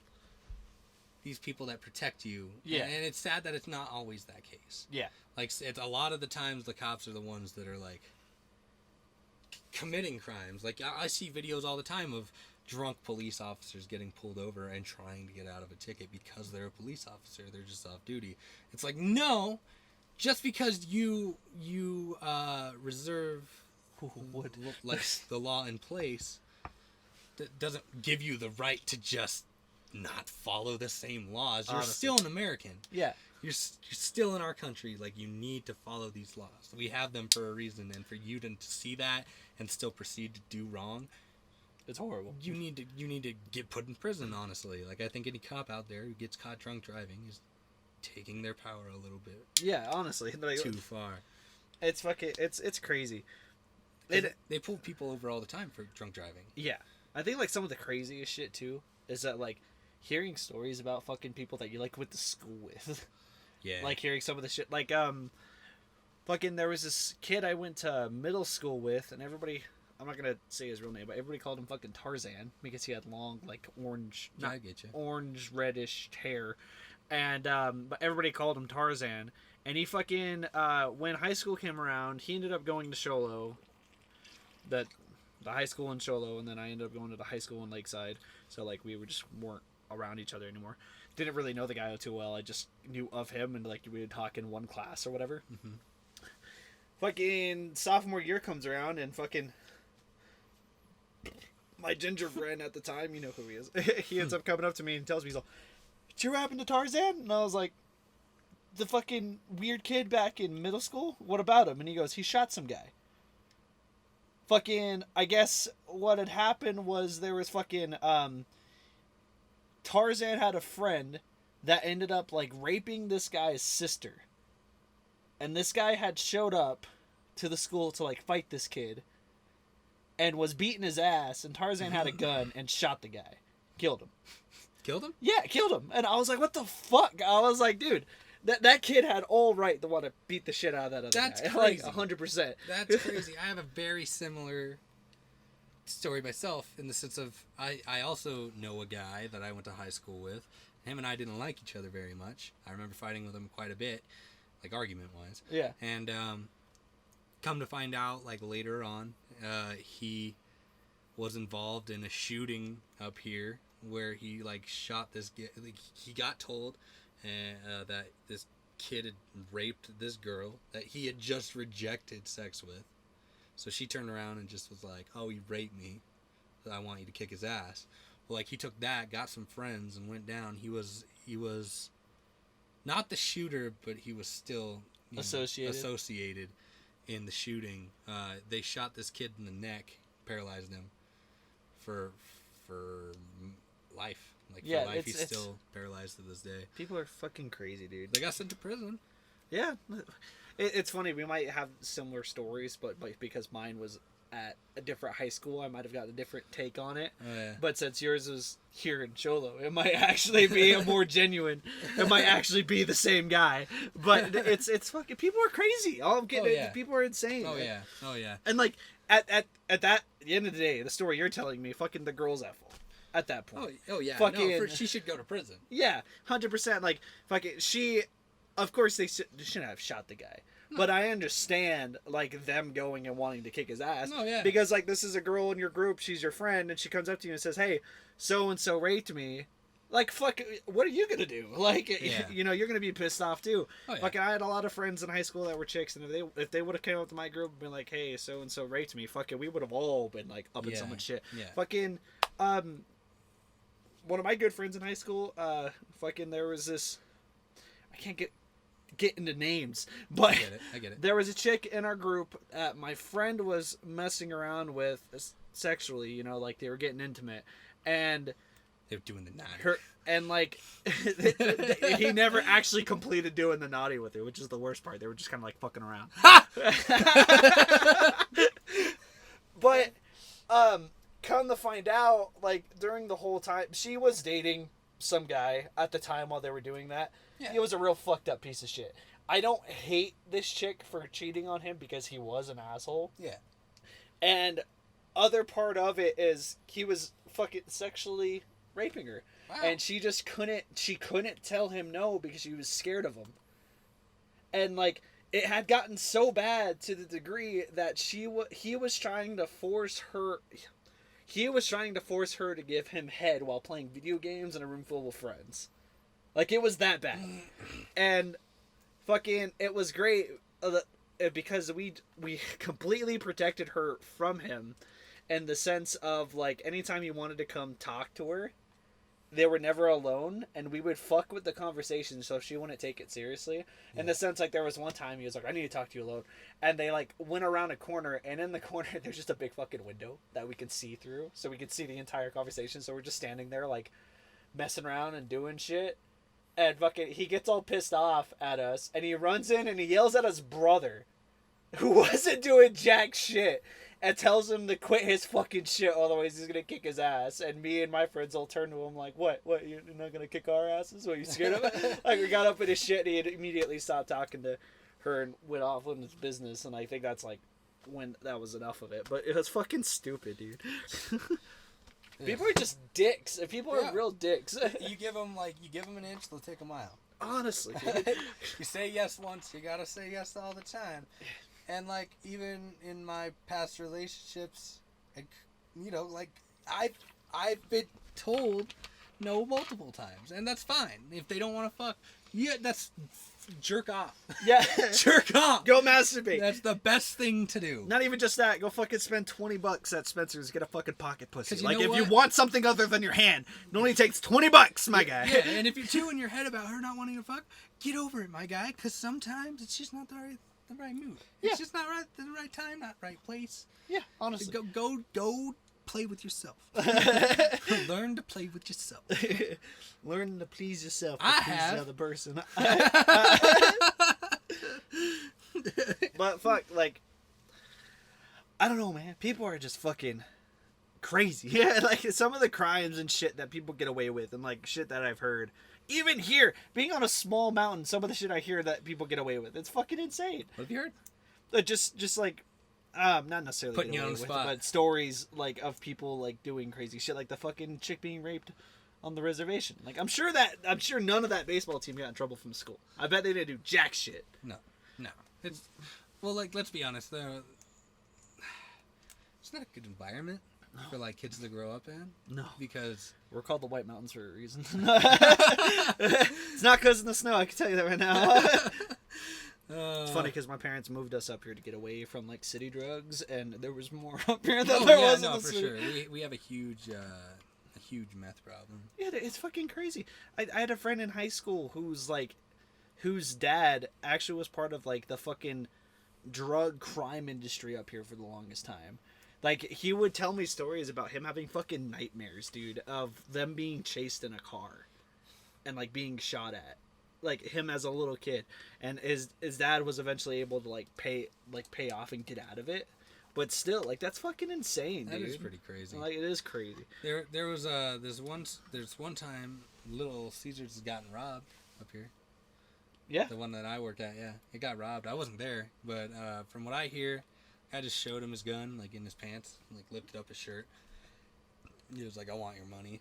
these people that protect you. Yeah. And it's sad that it's not always that case. Yeah. Like it's a lot of the times the cops are the ones that are like committing crimes. Like I see videos all the time of drunk police officers getting pulled over and trying to get out of a ticket because they're a police officer. They're just off duty. It's like, no, just because you reserve like the law in place, that doesn't give you the right to just not follow the same laws. You're Honestly. still an American. Yeah. You're still in our country. Like, you need to follow these laws. We have them for a reason, and for you to see that and still proceed to do wrong, It's horrible. you need to get put in prison. Honestly, like, I think any cop out there who gets caught drunk driving is taking their power a little bit Yeah, honestly, like, too far. it's fucking, it's crazy. 'Cause they pull people over all the time for drunk driving. Yeah, I think like some of the craziest shit too is that like hearing stories about fucking people that you like went to school with. Yeah, Like hearing some of the shit, like fucking there was this kid I went to middle school with, and everybody, I'm not gonna say his real name, but everybody called him fucking Tarzan because he had long like orange, yeah, I get you. orange reddish hair, and but everybody called him Tarzan. And he fucking when high school came around, he ended up going to Sholo, the high school in Sholo, and then I ended up going to the high school in Lakeside. So like we weren't around each other anymore. Didn't really know the guy too well. I just knew of him, and like we would talk in one class or whatever. Mhm. Fucking sophomore year comes around, and fucking my ginger friend at the time, you know who he is. He ends up coming up to me and tells me, he's like, "Did you happen to Tarzan?" And I was like, "The fucking weird kid back in middle school? What about him?" And he goes, "He shot some guy." Fucking, I guess what had happened was there was fucking, Tarzan had a friend that ended up, like, raping this guy's sister. And this guy had showed up to the school to, like, fight this kid. And was beating his ass, and Tarzan had a gun and shot the guy. Killed him. Killed him? Yeah, killed him. And I was like, what the fuck? I was like, dude, that kid had all right to want to beat the shit out of that other That's guy. crazy. Like, 100%. That's crazy. I have a very similar story myself in the sense of I also know a guy that I went to high school with. Him and I didn't like each other very much. I remember fighting with him quite a bit, like argument-wise. Yeah. And come to find out, like later on, he was involved in a shooting up here where he like shot this. Like, he got told that this kid had raped this girl that he had just rejected sex with. So she turned around and just was like, "Oh, he raped me. So I want you to kick his ass." Well, like, he took that, got some friends, and went down. He was not the shooter, but he was still associated in the shooting. They shot this kid in the neck, paralyzed him for life. Like, Yeah, for life, it's he's still paralyzed to this day. People are fucking crazy, dude. They got sent to prison. Yeah. It's funny, we might have similar stories, but because mine was at a different high school, I might have got a different take on it. Oh, yeah. But since yours was here in Cholo, it might actually be a more genuine. It might actually be the same guy. But it's fucking, people are crazy. All I'm getting, yeah. people are insane. Oh yeah. Oh yeah. And like at the end of the day, the story you're telling me, fucking the girl's at fault at that point. Oh yeah. Fucking- No, she should go to prison. Yeah, 100%. Like, fucking, of course they shouldn't have shot the guy. But I understand, like, them going and wanting to kick his ass. Oh, yeah. Because, like, this is a girl in your group, she's your friend, and she comes up to you and says, "Hey, so-and-so raped me." Like, fuck, what are you gonna do? Like, Yeah. you know, you're gonna be pissed off, too. Oh, yeah. Fucking, I had a lot of friends in high school that were chicks, and if they would have came up to my group and been like, "Hey, so-and-so raped me," fucking, we would have all been, like, up in Yeah. someone's shit. Yeah. Fucking, one of my good friends in high school, fucking, there was this, I can't get into names, but I get it. there was a chick in our group that my friend was messing around with sexually, you know, like they were getting intimate, and They're doing the naughty. her, and like he never actually completed doing the naughty with her, which is the worst part. They were just kind of like fucking around. But come to find out, like during the whole time, she was dating some guy at the time while they were doing that. Yeah. He was a real fucked up piece of shit. I don't hate this chick for cheating on him because he was an asshole. Yeah. And other part of it is he was fucking sexually raping her. Wow. And she just couldn't tell him no because she was scared of him. And like it had gotten so bad to the degree that he was trying to force her. he was trying to force her to give him head while playing video games in a room full of friends. Like, it was that bad. And fucking, it was great because we completely protected her from him in the sense of, like, anytime he wanted to come talk to her, they were never alone, and we would fuck with the conversation so she wouldn't take it seriously. In the sense, like, there was one time he was like, I need to talk to you alone. And they, like, went around a corner, and in the corner, there's just a big fucking window that we can see through. So we could see the entire conversation. So we're just standing there, like, messing around and doing shit. And fucking, he gets all pissed off at us, and he runs in and he yells at his brother, who wasn't doing jack shit, and tells him to quit his fucking shit, otherwise he's gonna kick his ass. And me and my friends all turn to him like, what, you're not gonna kick our asses? What, you scared of it? Like, we got up in his shit, and he had immediately stopped talking to her and went off with his business, and I think that's, like, when that was enough of it. But it was fucking stupid, dude. People are just dicks. People are real dicks. You give them an inch, they'll take a mile. Honestly, dude. You say yes once, you gotta say yes all the time. And, like, even in my past relationships, like, you know, like, I've been told no multiple times, and that's fine. If they don't want to fuck, yeah, that's jerk off. Yeah. Jerk off. Go masturbate. That's the best thing to do. Not even just that. Go fucking spend $20 at Spencer's. Get a fucking pocket pussy. 'Cause you Like, know if you what? want something other than your hand, it only takes $20, my guy. Yeah, and if you're too in your head about her not wanting to fuck, get over it, my guy, because sometimes it's just not the right mood. Yeah. It's just not right, the right time, not right place. Yeah, honestly. Go play with yourself. Learn to play with yourself. Learn to please yourself. I please have. the other person. But fuck, like, I don't know, man. People are just fucking crazy. Yeah, like, some of the crimes and shit that people get away with, and, like, shit that I've heard. Even here, being on a small mountain, some of the shit I hear that people get away with, it's fucking insane. What have you heard? Just like, not necessarily Putting get you away on the with spot. it, but stories, like, of people, like, doing crazy shit, like the fucking chick being raped on the reservation. Like, I'm sure none of that baseball team got in trouble from school. I bet they didn't do jack shit. No. It's, well, like, let's be honest, though. It's not a good environment for, like, kids to grow up in. No. Because We're called the White Mountains for a reason. It's not because of the snow, I can tell you that right now. It's funny because my parents moved us up here to get away from, like, city drugs, and there was more up here than there was in the for city. sure. We have a huge meth problem. Yeah, it's fucking crazy. I had a friend in high school whose dad actually was part of, like, the fucking drug crime industry up here for the longest time. Like, he would tell me stories about him having fucking nightmares, dude, of them being chased in a car and, like, being shot at. Like, him as a little kid. And his dad was eventually able to, like, pay off and get out of it. But still, like, that's fucking insane, dude. That is pretty crazy. Like, it is crazy. There was there's one time Little Caesars has gotten robbed up here. Yeah. The one that I worked at, yeah. It got robbed. I wasn't there, but from what I hear, I just showed him his gun, like, in his pants, like, lifted up his shirt. He was like, I want your money.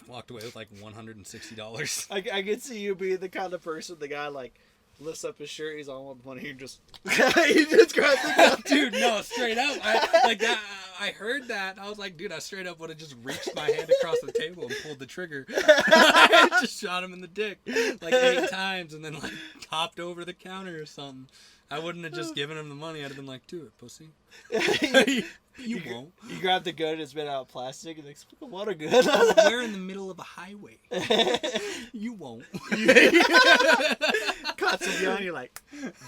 Walked away with, like, $160. I could see you being the kind of person, the guy, like, lifts up his shirt, he's all with money, and just... he just grabs the gun. Dude, no, straight up. I heard that. I was like, dude, I straight up would have just reached my hand across the table and pulled the trigger. I just shot him in the dick like 8 times and then, like, hopped over the counter or something. I wouldn't have just given him the money. I'd have been like, do it, pussy. You won't. You grab the gun, it's made out of plastic, and like, what a gun. We're in the middle of a highway. You won't. Cuts him behind, you're like,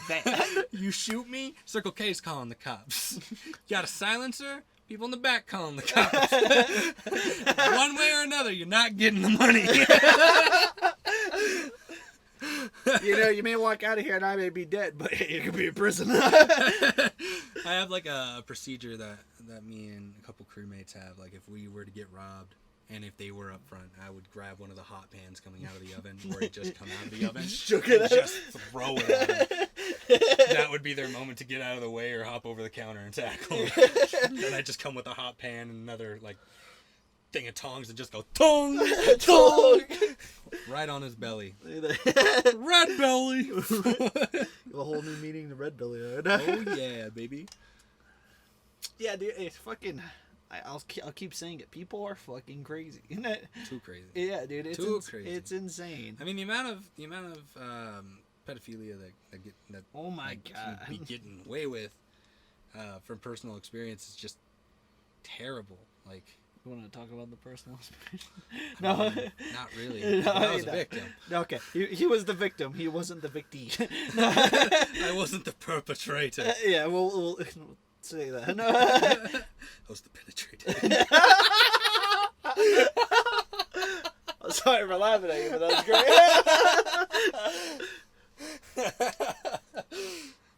that. You shoot me, Circle K's calling the cops. Got a silencer, people in the back calling the cops. One way or another, you're not getting the money. You know, you may walk out of here and I may be dead, but you could be in prison. I have, like, a procedure that me and a couple crewmates have. Like, if we were to get robbed and if they were up front, I would grab one of the hot pans coming out of the oven or it just come out of the oven Shook and it just throw it at them. That would be their moment to get out of the way or hop over the counter and tackle them. And I just come with a hot pan and another, like, thing of tongs and just go tong, tong, right on his belly. Red belly. A whole new meaning to red belly. Oh yeah, baby. Yeah, dude, it's fucking I'll keep saying it. People are fucking crazy. Too crazy. Yeah, dude. It's Crazy. It's insane. I mean, the amount of pedophilia that Oh my like, god. you be getting away with from personal experience is just terrible. Like, You want to talk about the personal experience? I mean, not really. No, I was a no. victim. Okay, he was the victim. He wasn't the victim. I wasn't the perpetrator. Yeah, we'll say that. No. I was the penetrator. Sorry for laughing at you, but that was great.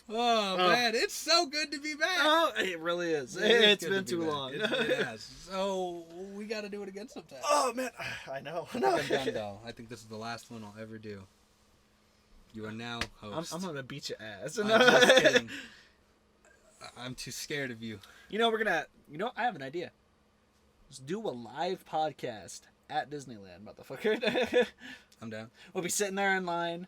Oh man, it's so good to be back. Oh, it really is. It is It's good been to be too back. long. It has. So we got to do it again sometime. Oh man, I know. I'm done though. I think this is the last one I'll ever do. You are now host. I'm gonna beat your ass. I'm just kidding. I'm too scared of you. You know I have an idea. Let's do a live podcast at Disneyland, motherfucker. I'm down. We'll be sitting there in line,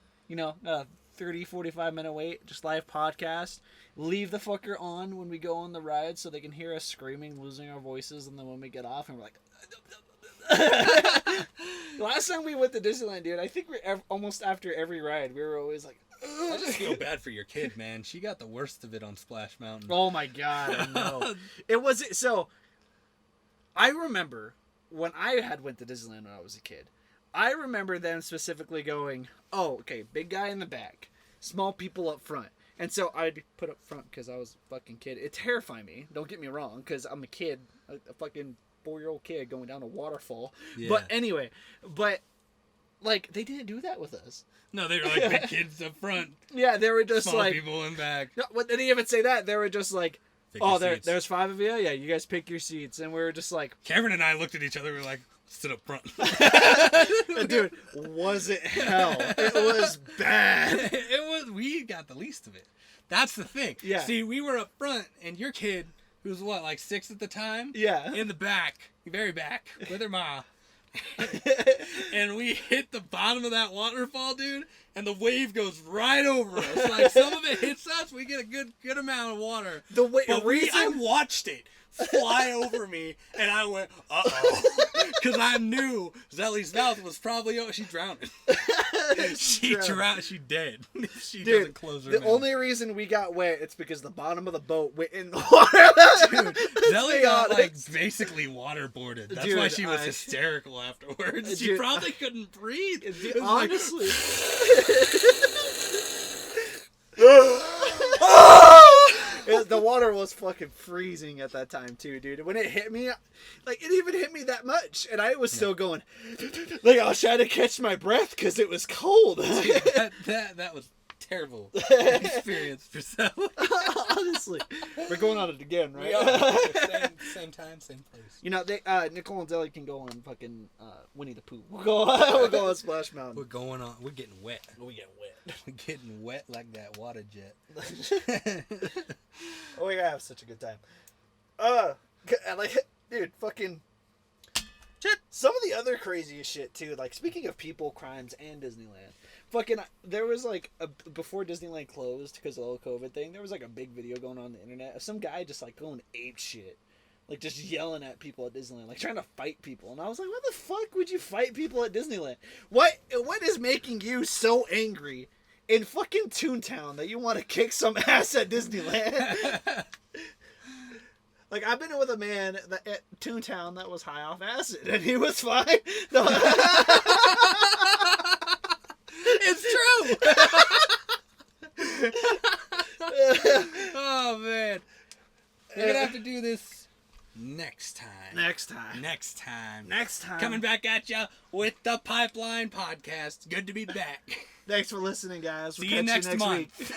30, 45-minute wait, just live podcast. Leave the fucker on when we go on the ride so they can hear us screaming, losing our voices, and then when we get off, and we're like... Last time we went to Disneyland, dude, I think almost after every ride, we were always like... I just feel bad for your kid, man. She got the worst of it on Splash Mountain. Oh my god, I know. It was... So, I remember when I had went to Disneyland when I was a kid, I remember them specifically going, oh, okay, big guy in the back, small people up front. And so I'd be put up front because I was a fucking kid. It terrified me, don't get me wrong, because I'm a kid, a fucking 4-year-old kid going down a waterfall. Yeah. But anyway, like, they didn't do that with us. No, they were like big kids up front, Yeah, they were just small like... people in back. No, they didn't even say that. They were just like, Pick your seats. there's 5 of you? Yeah, you guys pick your seats. And we were just like... Cameron and I looked at each other. We were like, sit up front. Dude, was it hell? It was bad. We got the least of it. That's the thing. Yeah. See, we were up front, and your kid, who was what, like 6 at the time, Yeah. in the back, very back, with her ma. And we hit the bottom of that waterfall, dude, and the wave goes right over us. Like, some of it hits us, we get a good amount of water. The way, But I watched it fly over me, and I went, uh-oh. Because I knew Zelly's mouth was probably, she drowned. She drowned. She dead. She doesn't close her the mouth. only reason we got wet, it's because the bottom of the boat went in the water. Dude, Zelly got, like, basically waterboarded. That's why Dude, she was hysterical afterwards. She Dude, probably couldn't breathe. Dude, It was like, honestly. The water was fucking freezing at that time too, dude. When it hit me, like, it even hit me that much, and I was still going, like, I was trying to catch my breath because it was cold. that was terrible experience for Sal. Honestly, we're going on it again, right? We are. Same time, same place. You know, Nicole and Zelly can go on fucking Winnie the Pooh. We'll go on Splash Mountain. We're going on. We're getting wet. We get wet. We're getting wet like that water jet. Oh, we gotta have such a good time. Like, dude, fucking. Some of the other craziest shit too. Like, speaking of people, crimes, and Disneyland, fucking, there was like before Disneyland closed because of the whole COVID thing. There was like a big video going on the internet of some guy just like going ape shit, like just yelling at people at Disneyland, like trying to fight people. And I was like, what the fuck would you fight people at Disneyland? What is making you so angry in fucking Toontown that you want to kick some ass at Disneyland? Like, I've been with a man at Toontown that was high off acid, and he was fine. No. It's true. Oh man, we're gonna have to do this next time. Next time. Next time. Coming back at you with the Pipeline Podcast. Good to be back. Thanks for listening, guys. See you next month. Week.